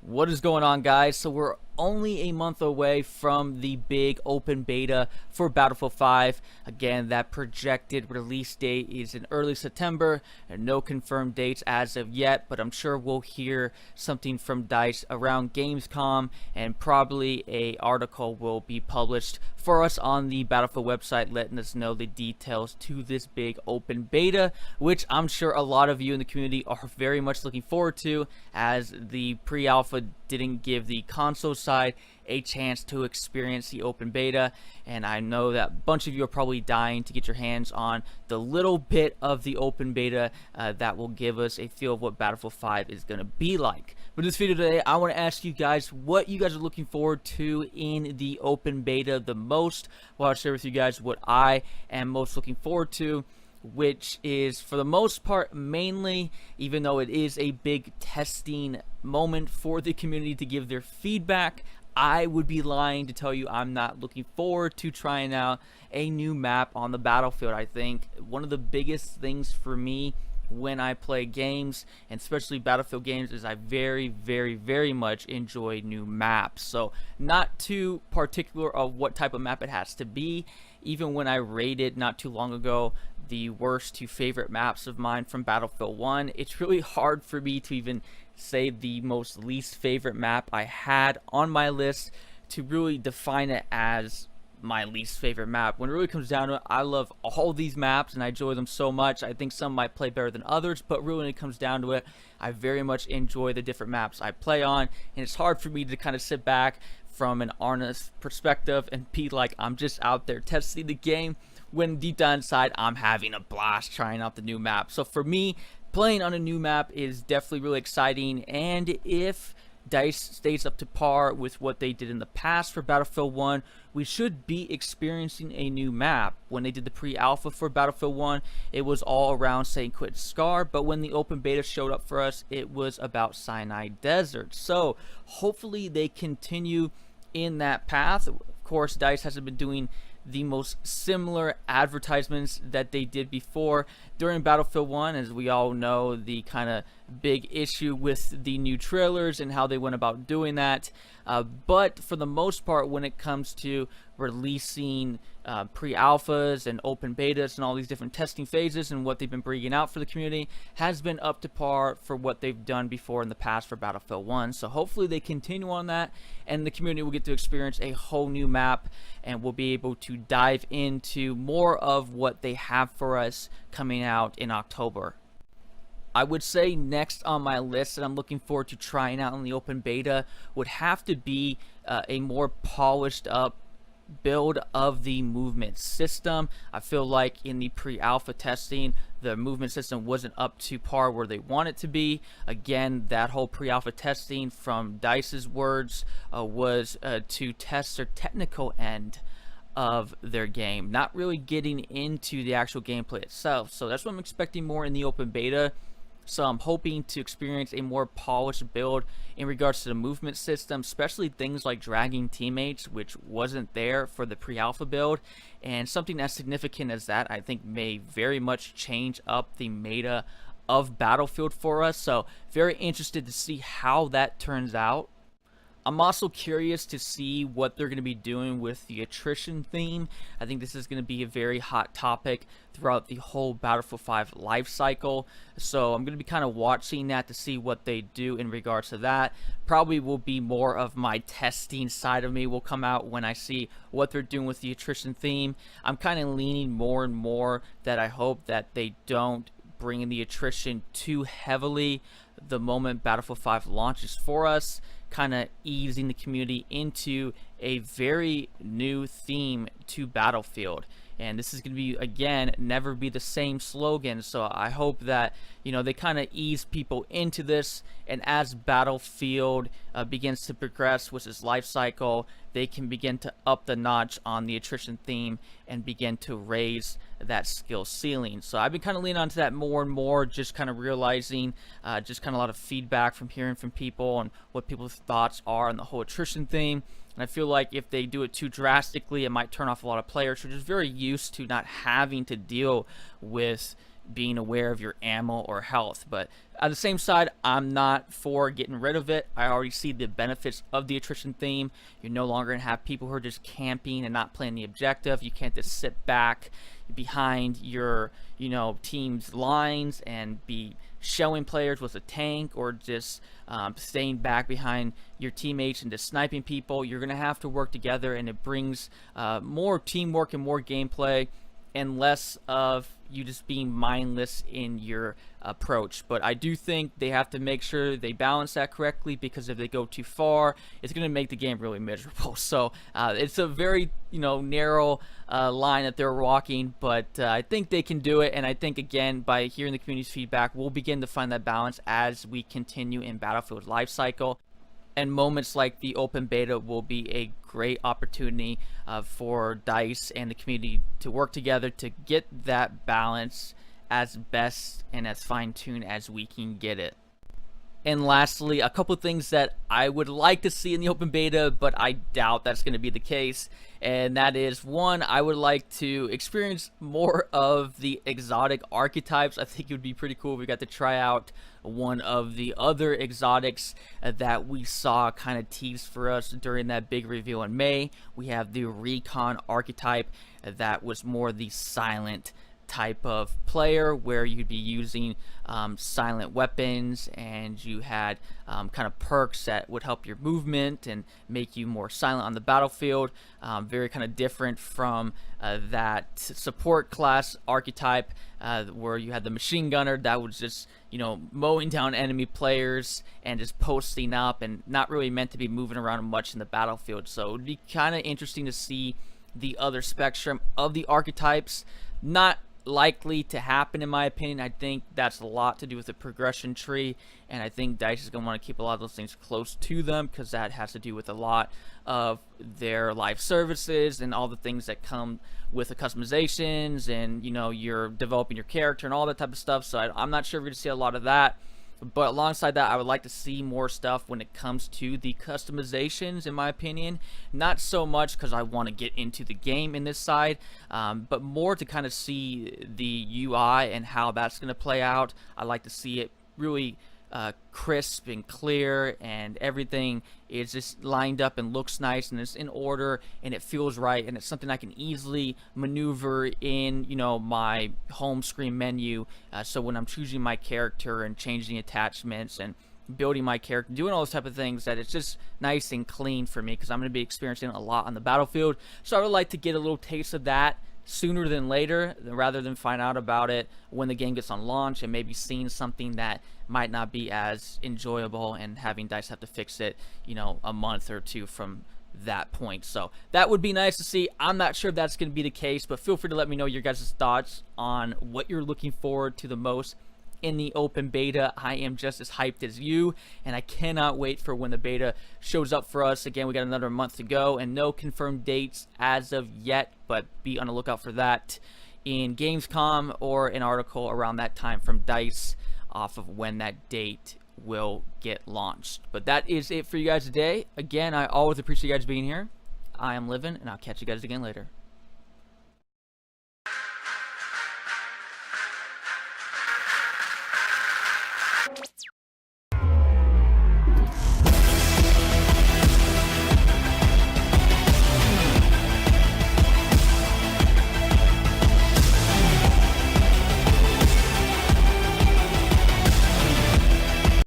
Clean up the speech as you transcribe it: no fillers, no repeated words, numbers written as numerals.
What is going on, guys? So we're only a month away from the big open beta for Battlefield 5. Again, that projected release date is in early September, and no confirmed dates as of yet, but I'm sure we'll hear something from DICE around Gamescom, and probably a article will be published for us on the Battlefield website letting us know the details to this big open beta, which I'm sure a lot of you in the community are very much looking forward to, as the pre-alpha didn't give the console side a chance to experience the open beta, and I know that a bunch of you are probably dying to get your hands on the little bit of the open beta that will give us a feel of what Battlefield 5 is going to be like. But in this video today, I want to ask you guys what you guys are looking forward to in the open beta the most. Well, I'll share with you guys what I am most looking forward to, which is for the most part mainly, even though it is a big testing moment for the community to give their feedback, I would be lying to tell you I'm not looking forward to trying out a new map on the Battlefield. I think one of the biggest things for me when I play games, and especially Battlefield games, is I very much enjoy new maps. So not too particular of what type of map it has to be. Even when I rated not too long ago the worst two favorite maps of mine from Battlefield 1, it's really hard for me to even say the most least favorite map I had on my list to really define it as my least favorite map. When it really comes down to it, I love all these maps and I enjoy them so much. I think some might play better than others, but really when it comes down to it, I very much enjoy the different maps I play on, and it's hard for me to kind of sit back from an honest perspective and be like I'm just out there testing the game, when deep down inside I'm having a blast trying out the new map. So for me, playing on a new map is definitely really exciting, and if DICE stays up to par with what they did in the past for Battlefield 1, we should be experiencing a new map. When they did the pre-alpha for Battlefield 1, it was all around St. Quentin Scar, but when the open beta showed up for us, it was about Sinai Desert. So hopefully they continue in that path. Of course, DICE hasn't been doing the most similar advertisements that they did before during Battlefield 1. As we all know, the kind of big issue with the new trailers and how they went about doing that. But for the most part, when it comes to releasing pre-alphas and open betas and all these different testing phases and what they've been bringing out for the community, has been up to par for what they've done before in the past for Battlefield 1. So hopefully they continue on that, and the community will get to experience a whole new map, and we'll be able to dive into more of what they have for us coming out in October. I would say next on my list that I'm looking forward to trying out in the open beta would have to be a more polished up build of the movement system. I feel like in the pre-alpha testing, the movement system wasn't up to par where they want it to be. Again, that whole pre-alpha testing, from DICE's words, was to test their technical end of their game, not really getting into the actual gameplay itself. So that's what I'm expecting more in the open beta. So I'm hoping to experience a more polished build in regards to the movement system, especially things like dragging teammates, which wasn't there for the pre-alpha build. And something as significant as that, I think, may very much change up the meta of Battlefield for us. So very interested to see how that turns out. I'm also curious to see what they're going to be doing with the attrition theme. I think this is going to be a very hot topic throughout the whole Battlefield 5 life cycle. So I'm going to be kind of watching that to see what they do in regards to that. Probably will be more of my testing side of me will come out when I see what they're doing with the attrition theme. I'm kind of leaning more and more that I hope that they don't bring in the attrition too heavily the moment Battlefield 5 launches for us, kind of easing the community into a very new theme to Battlefield. And this is going to be, again, never be the same slogan. So I hope that, you know, they kind of ease people into this, and as Battlefield begins to progress with its life cycle, they can begin to up the notch on the attrition theme and begin to raise that skill ceiling. So I've been kind of leaning onto that more and more, just kind of realizing just kind of a lot of feedback from hearing from people and what people's thoughts are on the whole attrition theme. And I feel like if they do it too drastically, it might turn off a lot of players who are just very used to not having to deal with, being aware of your ammo or health. But on the same side, I'm not for getting rid of it. I already see the benefits of the attrition theme. You're no longer going to have people who are just camping and not playing the objective. You can't just sit back behind your team's lines and be showing players with a tank, or just staying back behind your teammates and just sniping people. You're going to have to work together, and it brings more teamwork and more gameplay, and less of you just being mindless in your approach. But I do think they have to make sure they balance that correctly, because if they go too far, it's going to make the game really miserable. So it's a very narrow line that they're walking, but I think they can do it. And I think, again, by hearing the community's feedback, we'll begin to find that balance as we continue in Battlefield's life cycle. And moments like the open beta will be a great opportunity for DICE and the community to work together to get that balance as best and as fine-tuned as we can get it. And lastly, a couple of things that I would like to see in the open beta, but I doubt that's going to be the case. And that is, one, I would like to experience more of the exotic archetypes. I think it would be pretty cool if we got to try out one of the other exotics that we saw kind of teased for us during that big reveal in May. We have the Recon archetype that was more the silent type of player, where you'd be using silent weapons, and you had kind of perks that would help your movement and make you more silent on the battlefield. Very kind of different from that support class archetype, where you had the machine gunner that was just mowing down enemy players and just posting up and not really meant to be moving around much in the battlefield. So it would be kind of interesting to see the other spectrum of the archetypes. Not likely to happen, in my opinion. I think that's a lot to do with the progression tree, and I think DICE is going to want to keep a lot of those things close to them, because that has to do with a lot of their live services and all the things that come with the customizations, and you're developing your character and all that type of stuff. So I'm not sure if we're going to see a lot of that. But alongside that, I would like to see more stuff when it comes to the customizations, in my opinion. Not so much because I want to get into the game in this side, but more to kind of see the UI and how that's going to play out. I like to see it really crisp and clear, and everything is just lined up and looks nice, and it's in order, and it feels right, and it's something I can easily maneuver in my home screen menu. So when I'm choosing my character and changing attachments and building my character, doing all those type of things, that it's just nice and clean for me, because I'm going to be experiencing a lot on the battlefield. So I would like to get a little taste of that sooner than later, rather than find out about it when the game gets on launch and maybe seeing something that might not be as enjoyable and having DICE have to fix it a month or two from that point. So that would be nice to see. I'm not sure if that's going to be the case, but feel free to let me know your guys' thoughts on what you're looking forward to the most in the open beta. I am just as hyped as you, and I cannot wait for when the beta shows up for us. Again, we got another month to go, and no confirmed dates as of yet, but be on the lookout for that in Gamescom or an article around that time from DICE off of when that date will get launched. But that is it for you guys today. Again, I always appreciate you guys being here. I am Livin', and I'll catch you guys again later.